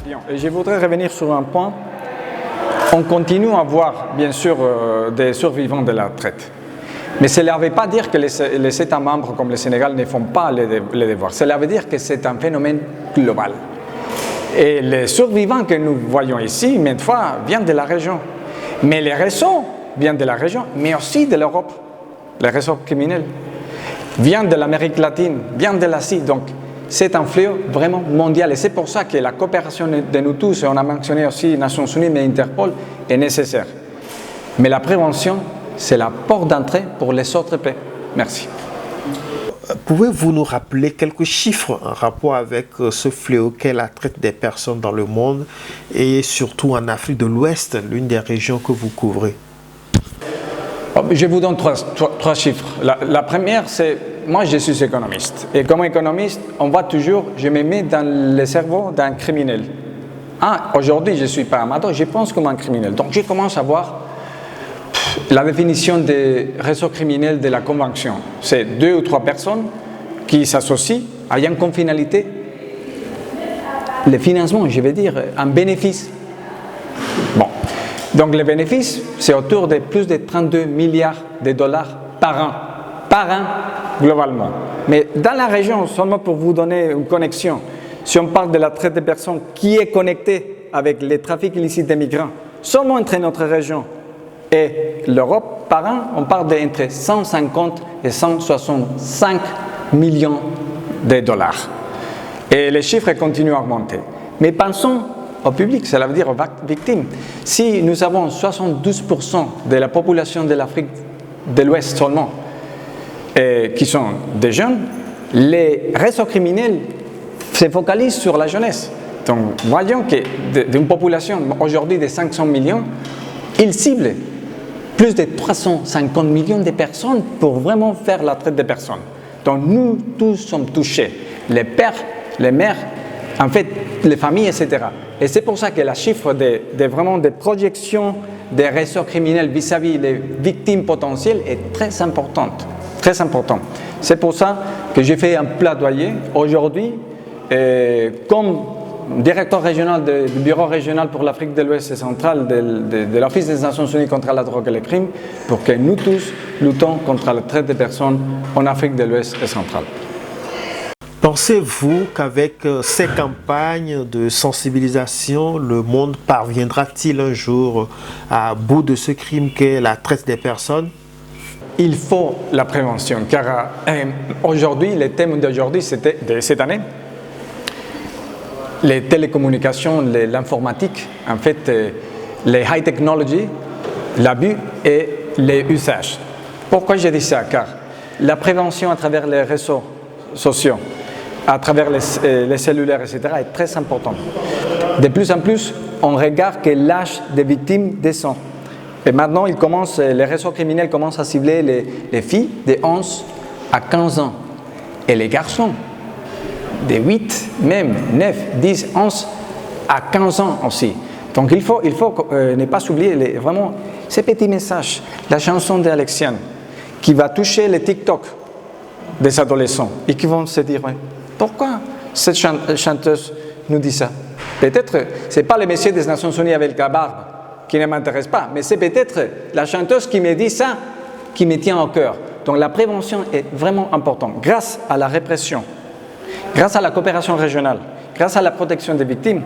Bien. Et je voudrais revenir sur un point. On continue à voir, bien sûr, des survivants de la traite. Mais cela ne veut pas dire que les États membres comme le Sénégal ne font pas les devoirs. Cela veut dire que c'est un phénomène global. Et les survivants que nous voyons ici, maintes fois, viennent de la région. Mais les réseaux viennent de la région, mais aussi de l'Europe. Les réseaux criminels viennent de l'Amérique latine, viennent de l'Asie. Donc, c'est un fléau vraiment mondial. Et c'est pour ça que la coopération de nous tous, et on a mentionné aussi les Nations Unies, mais Interpol, est nécessaire. Mais la prévention, c'est la porte d'entrée pour les autres pays. Merci. Pouvez-vous nous rappeler quelques chiffres en rapport avec ce fléau qu'est la traite des personnes dans le monde et surtout en Afrique de l'Ouest, l'une des régions que vous couvrez? Je vous donne trois chiffres. La première, c'est, moi je suis économiste. Et comme économiste, on voit toujours, je me mets dans le cerveau d'un criminel. Aujourd'hui, je ne suis pas amateur, je pense comme un criminel. Donc je commence à voir la définition des réseaux criminels de la Convention. C'est 2 ou 3 personnes qui s'associent ayant comme finalité le financement, je veux dire, un bénéfice. Bon. Donc les bénéfices, c'est autour de plus de 32 milliards de dollars par an, globalement. Mais dans la région, seulement pour vous donner une connexion, si on parle de la traite des personnes qui est connectée avec les trafics illicites des migrants, seulement entre notre région et l'Europe, par an, on parle d'entre 150 et 165 millions de dollars. Et les chiffres continuent à augmenter. Mais pensons au public, cela veut dire aux victimes. Si nous avons 72% de la population de l'Afrique de l'Ouest seulement qui sont des jeunes, les réseaux criminels se focalisent sur la jeunesse. Donc, voyons que d'une population aujourd'hui de 500 millions, ils ciblent plus de 350 millions de personnes pour vraiment faire la traite des personnes. Donc, nous tous sommes touchés. Les pères, les mères, en fait, les familles, etc. Et c'est pour ça que la chiffre vraiment des projections des réseaux criminels vis-à-vis des victimes potentielles est très importante. Très important. C'est pour ça que j'ai fait un plaidoyer aujourd'hui comme directeur régional du bureau régional pour l'Afrique de l'Ouest et centrale de l'Office des Nations Unies contre la drogue et les crimes pour que nous tous luttons contre la traite des personnes en Afrique de l'Ouest et centrale. Pensez-vous qu'avec ces campagnes de sensibilisation, le monde parviendra-t-il un jour à bout de ce crime qu'est la traite des personnes? Il faut la prévention, car aujourd'hui, le thème d'aujourd'hui, c'était de cette année, les télécommunications, l'informatique, en fait, les high technology, l'abus et les usages. Pourquoi je dis ça? Car la prévention à travers les réseaux sociaux, à travers les cellulaires, etc., est très importante. De plus en plus, on regarde que l'âge des victimes descend. Et maintenant, les réseaux criminels commencent à cibler les filles de 11 à 15 ans et les garçons de 8, même 9, 10, 11 à 15 ans aussi. Donc il faut ne pas oublier vraiment ces petits messages. La chanson d'Alexiane qui va toucher les TikTok des adolescents et qui vont se dire pourquoi cette chanteuse nous dit ça? Peut-être ce n'est pas le monsieur des Nations Unies avec la barbe qui ne m'intéresse pas, mais c'est peut-être la chanteuse qui me dit ça qui me tient au cœur. Donc la prévention est vraiment importante. Grâce à la répression, grâce à la coopération régionale, grâce à la protection des victimes,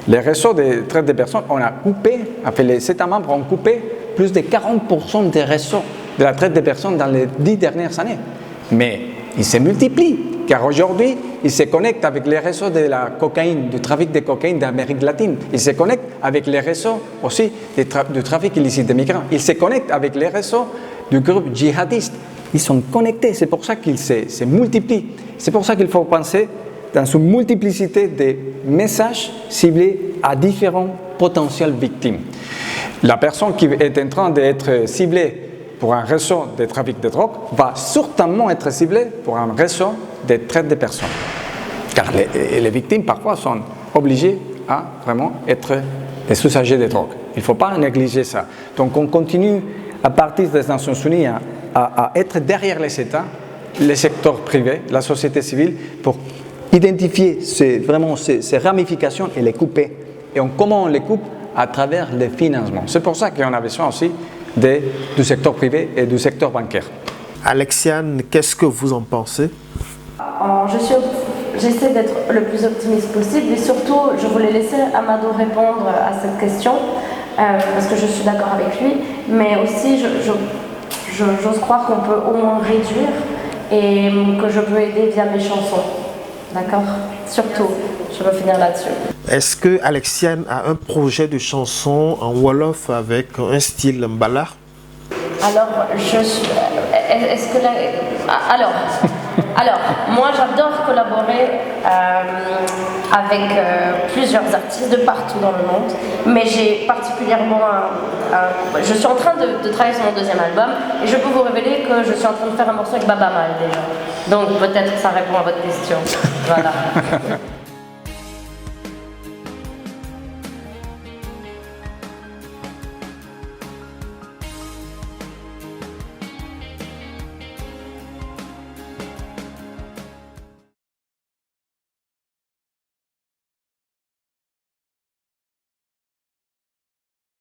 les réseaux de traite des personnes, on a coupé, les États membres ont coupé plus de 40% des réseaux de la traite des personnes dans les 10 dernières années. Mais ils se multiplient, car aujourd'hui, ils se connectent avec les réseaux de la cocaïne, du trafic de cocaïne d'Amérique latine. Ils se connectent avec les réseaux aussi du trafic illicite des migrants. Ils se connectent avec les réseaux du groupe djihadiste. Ils sont connectés, c'est pour ça qu'ils se multiplient. C'est pour ça qu'il faut penser dans une multiplicité de messages ciblés à différentes potentielles victimes. La personne qui est en train d'être ciblée pour un réseau de trafic de drogue va certainement être ciblée pour un réseau de traite de personnes. Car les victimes parfois sont obligées à vraiment être des usagers de drogue. Il ne faut pas négliger ça. Donc on continue à partir des Nations Unies à être derrière les États, les secteurs privés, la société civile, pour identifier ces ramifications et les couper et comment on les coupe à travers les financements. C'est pour ça qu'on a besoin aussi du secteur privé et du secteur bancaire. Alexiane, qu'est-ce que vous en pensez? J'essaie d'être le plus optimiste possible et surtout, je voulais laisser Amadou répondre à cette question parce que je suis d'accord avec lui, mais aussi j'ose croire qu'on peut au moins réduire et que je peux aider via mes chansons. D'accord? Surtout, je veux finir là-dessus. Est-ce que Alexiane a un projet de chanson en Wolof avec un style mbala? Alors, alors, moi j'adore collaborer avec plusieurs artistes de partout dans le monde, mais j'ai particulièrement je suis en train de travailler sur mon deuxième album et je peux vous révéler que je suis en train de faire un morceau avec Baba Mal déjà. Donc peut-être que ça répond à votre question. Voilà.